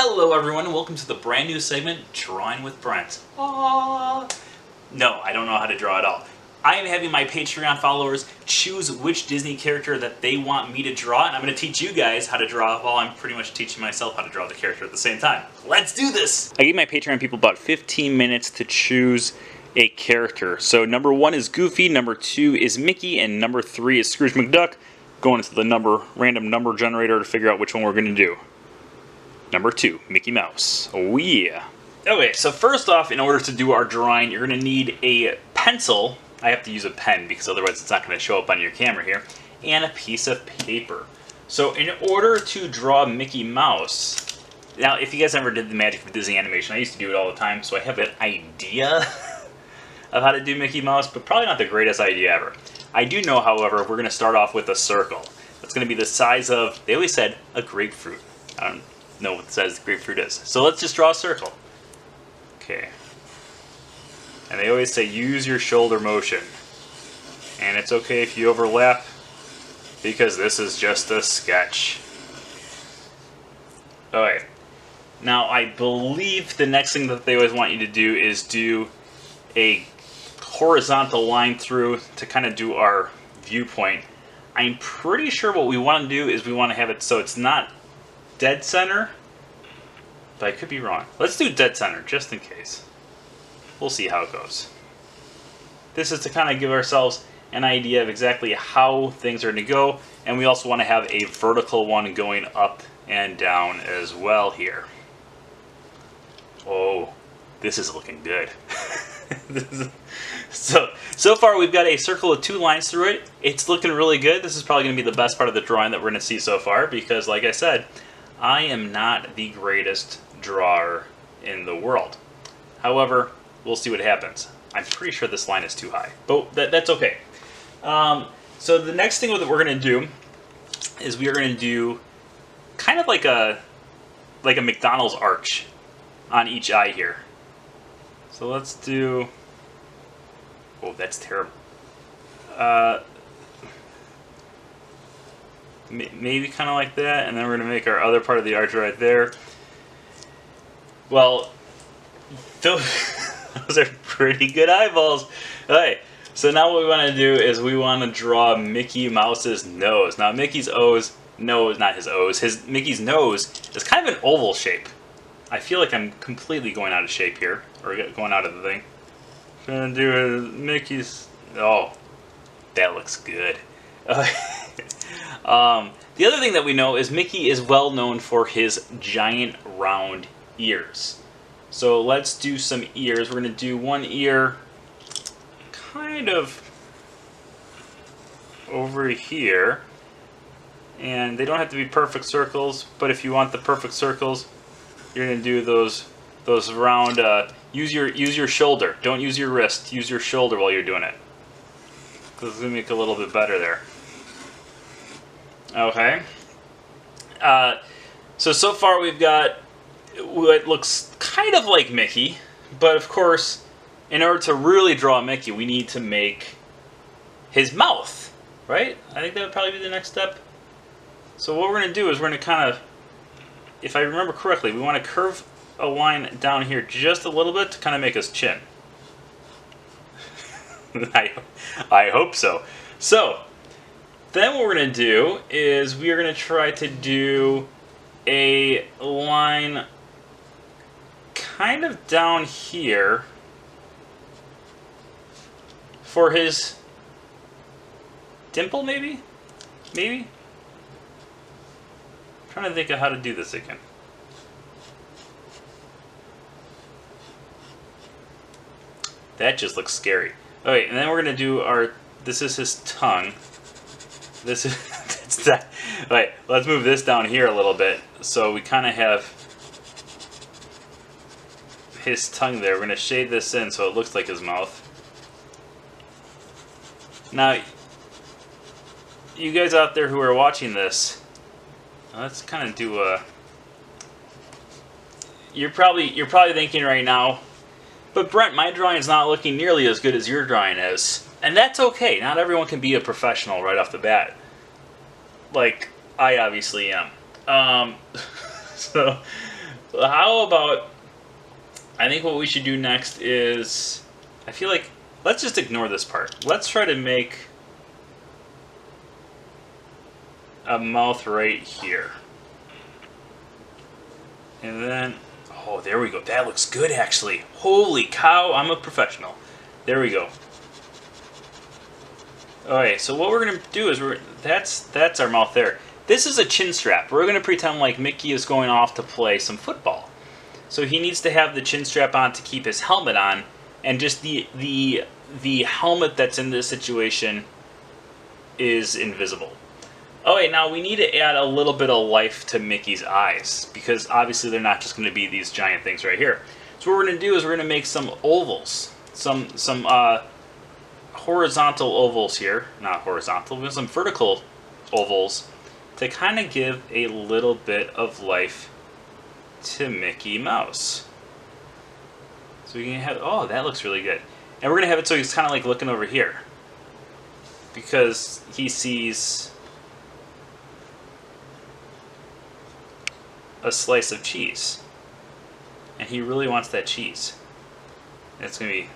Hello everyone and welcome to the brand new segment, Drawing with Brent. No, I don't know how to draw at all. I am having my Patreon followers choose which Disney character that they want me to draw, and I'm going to teach you guys how to draw while I'm pretty much teaching myself how to draw the character at the same time. Let's do this! I gave my Patreon people about 15 minutes to choose a character. So number 1 is Goofy, number 2 is Mickey, and number 3 is Scrooge McDuck. Going into the random number generator to figure out which one we're going to do. Number 2, Mickey Mouse. Oh yeah. Okay, so first off, in order to do our drawing, you're going to need a pencil. I have to use a pen because otherwise it's not going to show up on your camera here. And a piece of paper. So in order to draw Mickey Mouse, now if you guys ever did the magic of Disney animation, I used to do it all the time, so I have an idea of how to do Mickey Mouse, but probably not the greatest idea ever. I do know, however, we're going to start off with a circle. It's going to be the size of, they always said, a grapefruit. I don't know what the size of the grapefruit is. So let's just draw a circle. Okay. And they always say use your shoulder motion. And it's okay if you overlap, because this is just a sketch. Alright. Now I believe the next thing that they always want you to do is do a horizontal line through to kind of do our viewpoint. I'm pretty sure what we want to do is we want to have it so it's not dead center, but I could be wrong. Let's do dead center just in case. We'll see how it goes. This is to kind of give ourselves an idea of exactly how things are going to go, and we also want to have a vertical one going up and down as well here. Oh, this is looking good. So far we've got a circle with 2 lines through it. It's looking really good. This is probably going to be the best part of the drawing that we're going to see so far because, like I said, I am not the greatest drawer in the world. However, we'll see what happens. I'm pretty sure this line is too high, but that's okay. So the next thing that we're going to do is we are going to do kind of like a McDonald's arch on each eye here. So let's do... Oh, that's terrible. Maybe kind of like that, and then we're going to make our other part of the arch right there. Well, those are pretty good eyeballs. Alright, so now what we want to do is we want to draw Mickey Mouse's nose. Now Mickey's nose, not his O's, Mickey's nose is kind of an oval shape. I feel like I'm completely going out of shape here, or going out of the thing. Gonna do Mickey's. Oh, that looks good. The other thing that we know is Mickey is well known for his giant round ears. So let's do some ears. We're gonna do one ear kind of over here, and they don't have to be perfect circles, but if you want the perfect circles, you're gonna do those round. Use your shoulder. Don't use your wrist. Use your shoulder while you're doing it. This is gonna make it a little bit better there. Okay. So far we've got what looks kind of like Mickey, but of course, in order to really draw Mickey, we need to make his mouth, right? I think that would probably be the next step. So what we're gonna do is we're gonna kind of, if I remember correctly, we want to curve a line down here just a little bit to kind of make his chin. I hope so. So then what we're going to do is we are going to try to do a line kind of down here for his dimple, maybe? I'm trying to think of how to do this again. That just looks scary. Okay, and then we're gonna do this is his tongue. This is, that's that. Alright, let's move this down here a little bit. So we kind of have his tongue there. We're gonna shade this in so it looks like his mouth. Now, you guys out there who are watching this, let's kind of do a... You're probably thinking right now, but Brent, my drawing is not looking nearly as good as your drawing is. And that's okay. Not everyone can be a professional right off the bat. Like, I obviously am. So How about, I think what we should do next is, I feel like, let's just ignore this part. Let's try to make a mouth right here. And then, oh, there we go. That looks good, actually. Holy cow, I'm a professional. There we go. Alright, so what we're going to do is, that's our mouth there. This is a chin strap. We're going to pretend like Mickey is going off to play some football. So he needs to have the chin strap on to keep his helmet on, and just the helmet that's in this situation is invisible. Okay, now we need to add a little bit of life to Mickey's eyes, because obviously they're not just going to be these giant things right here. So what we're going to do is we're going to make some ovals, some horizontal ovals here, not horizontal, but some vertical ovals to kind of give a little bit of life to Mickey Mouse. So we can have, oh, that looks really good. And we're going to have it so he's kind of like looking over here, because he sees a slice of cheese, and he really wants that cheese. And it's gonna be,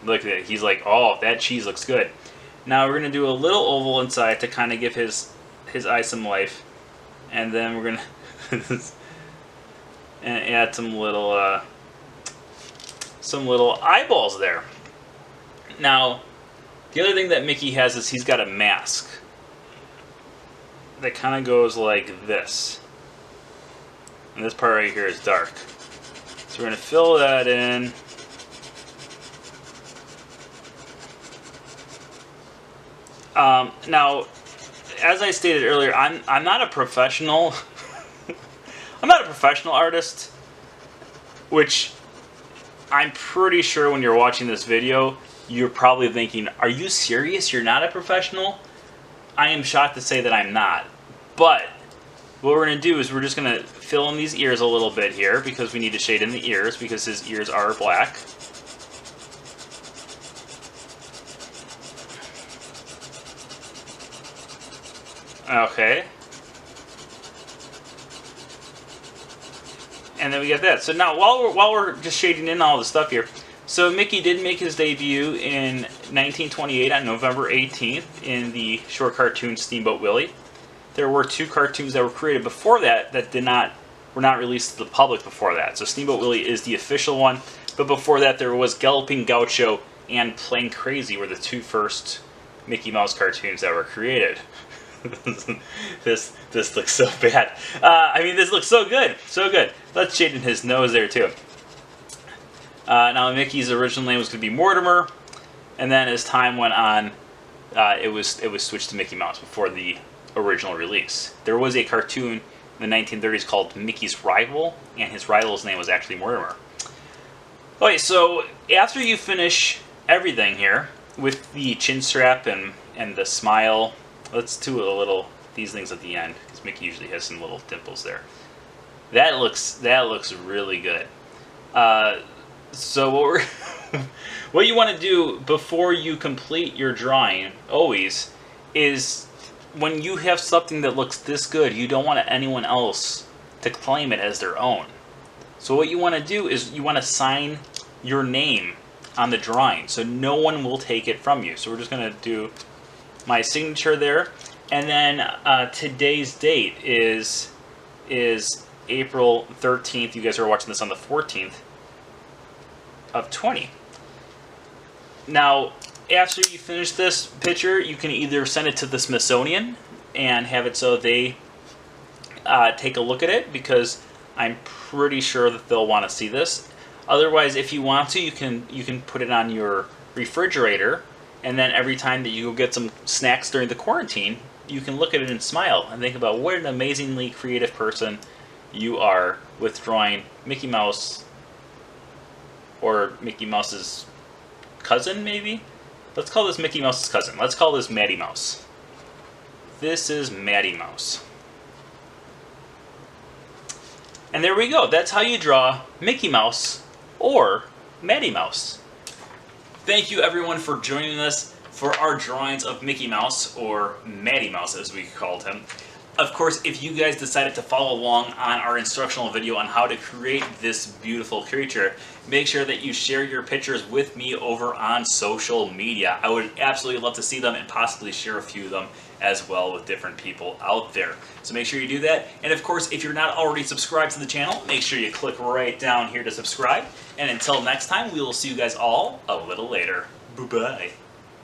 look at it. He's like, oh, that cheese looks good. Now we're gonna do a little oval inside to kind of give his eye some life, and then we're gonna and add some little eyeballs there. Now, the other thing that Mickey has is he's got a mask that kind of goes like this. And this part right here is dark. So we're going to fill that in. Now, as I stated earlier, I'm not a professional. I'm not a professional artist, which I'm pretty sure when you're watching this video, you're probably thinking, "Are you serious? You're not a professional?" I am shocked to say that I'm not. But what we're going to do is we're just going to fill in these ears a little bit here, because we need to shade in the ears because his ears are black. Okay. And then we get that. So now while we're just shading in all the stuff here, so Mickey did make his debut in 1928 on November 18th in the short cartoon Steamboat Willie. There were 2 cartoons that were created before that were not released to the public before that. So Steamboat Willie is the official one, but before that there was Galloping Gaucho and Plain Crazy were the 2 first Mickey Mouse cartoons that were created. This looks so bad. I mean, this looks so good, so good. Let's shade in his nose there too. Now Mickey's original name was going to be Mortimer, and then as time went on, it was switched to Mickey Mouse before the original release. There was a cartoon in the 1930s called Mickey's Rival, and his rival's name was actually Mortimer. Okay, so after you finish everything here with the chin strap and the smile, let's do a little these things at the end, because Mickey usually has some little dimples there. That looks really good. So what you want to do before you complete your drawing always is, when you have something that looks this good, you don't want anyone else to claim it as their own. So what you want to do is you want to sign your name on the drawing, so no one will take it from you. So we're just going to do my signature there, and then today's date is April 13th. You guys are watching this on the 14th of 20. Now, after you finish this picture, you can either send it to the Smithsonian and have it so they take a look at it, because I'm pretty sure that they'll want to see this. Otherwise, if you want to, you can put it on your refrigerator, and then every time that you go get some snacks during the quarantine, you can look at it and smile and think about what an amazingly creative person you are with drawing Mickey Mouse, or Mickey Mouse's cousin, maybe? Let's call this Mickey Mouse's cousin. Let's call this Maddie Mouse. This is Maddie Mouse. And there we go. That's how you draw Mickey Mouse or Maddie Mouse. Thank you everyone for joining us for our drawings of Mickey Mouse, or Maddie Mouse as we called him. Of course, if you guys decided to follow along on our instructional video on how to create this beautiful creature, make sure that you share your pictures with me over on social media. I would absolutely love to see them and possibly share a few of them as well with different people out there. So make sure you do that. And of course, if you're not already subscribed to the channel, make sure you click right down here to subscribe. And until next time, we will see you guys all a little later. Bye-bye.